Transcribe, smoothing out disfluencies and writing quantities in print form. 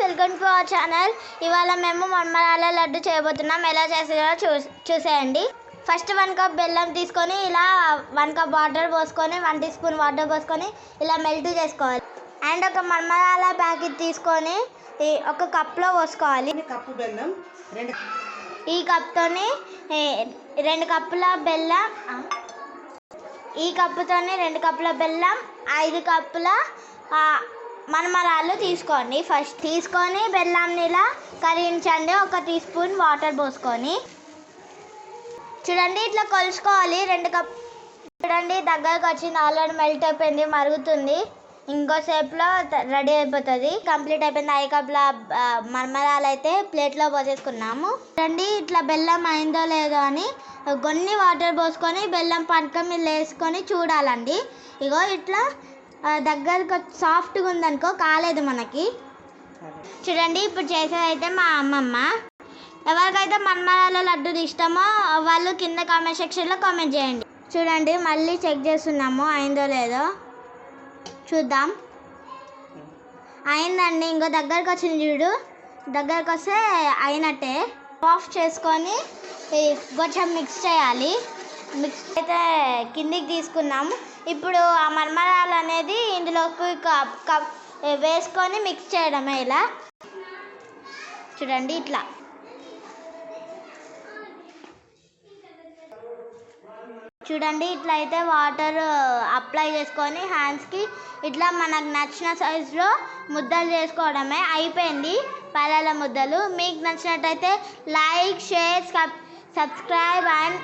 Welcome to our channel. ఇవాళ మేము మన్మరాల లడ్డు చేయబోతున్నాం. ఎలా చేస్తారో చూసేయండి. ఫస్ట్ 1 కప్ బెల్లం తీసుకొని ఇలా 1 కప్ వాటర్ పోసుకొని 1 టీ స్పూన్ వాటర్ పోసుకొని ఇలా మెల్ట్ చేసుకోవాలి. అండ్ ఒక మన్మరాల ప్యాకెట్ తీసుకొని ఒక కప్లో పోసుకోవాలి. కప్పు బెల్లం ఈ కప్తోని 2 కప్పుల బెల్లం, ఈ కప్పుతోని 2 కప్పుల బెల్లం, 5 కప్పుల మన్మరాలు తీసుకోండి. ఫస్ట్ తీసుకొని బెల్లంని ఇలా కరిగించండి. 1 టీ స్పూన్ వాటర్ పోసుకొని చూడండి, ఇట్లా కొలుచుకోవాలి. 2 కప్ చూడండి, దగ్గరకు వచ్చింది, ఆల్రెడీ మెల్ట్ అయిపోయింది, మరుగుతుంది. ఇంకోసేపులో రెడీ అయిపోతుంది. కంప్లీట్ అయిపోయింది. 5 కప్పుల మన్మరాలు అయితే ప్లేట్లో పోసేసుకున్నాము. చూడండి, ఇట్లా బెల్లం అయిందో లేదో అని కొన్ని వాటర్ పోసుకొని బెల్లం పనకం మీద వేసుకొని చూడాలండి. ఇగో ఇట్లా దగ్గరకు సాఫ్ట్గా ఉందనుకో, కాలేదు మనకి. చూడండి, ఇప్పుడు చేసేదైతే మా అమ్మమ్మ. ఎవరికైతే మన్మరాల లడ్డూలు ఇష్టమో వాళ్ళు కింద కామెంట్ సెక్షన్లో కామెంట్ చేయండి. చూడండి, మళ్ళీ చెక్ చేస్తున్నాము అయిందో లేదో చూద్దాం. అయిందండి. ఇంకో దగ్గరకు వచ్చింది చూడు, దగ్గరకు వస్తే అయినట్టే. ఆఫ్ చేసుకొని కొంచెం మిక్స్ చేయాలి. మిక్స్ అయితే కిందికి తీసుకున్నాము. ఇప్పుడు ఆ మన్మరాలు అనేది ఇందులోకి వేసుకొని మిక్స్ చేయడమే. ఇలా చూడండి, ఇట్లా చూడండి, ఇట్లా అయితే వాటర్ అప్లై చేసుకొని హ్యాండ్స్కి ఇట్లా మనకు నచ్చిన సైజులో ముద్దలు చేసుకోవడమే. అయిపోయింది పేలాల ముద్దలు. మీకు నచ్చినట్టయితే లైక్, షేర్, సబ్స్క్రైబ్ అండ్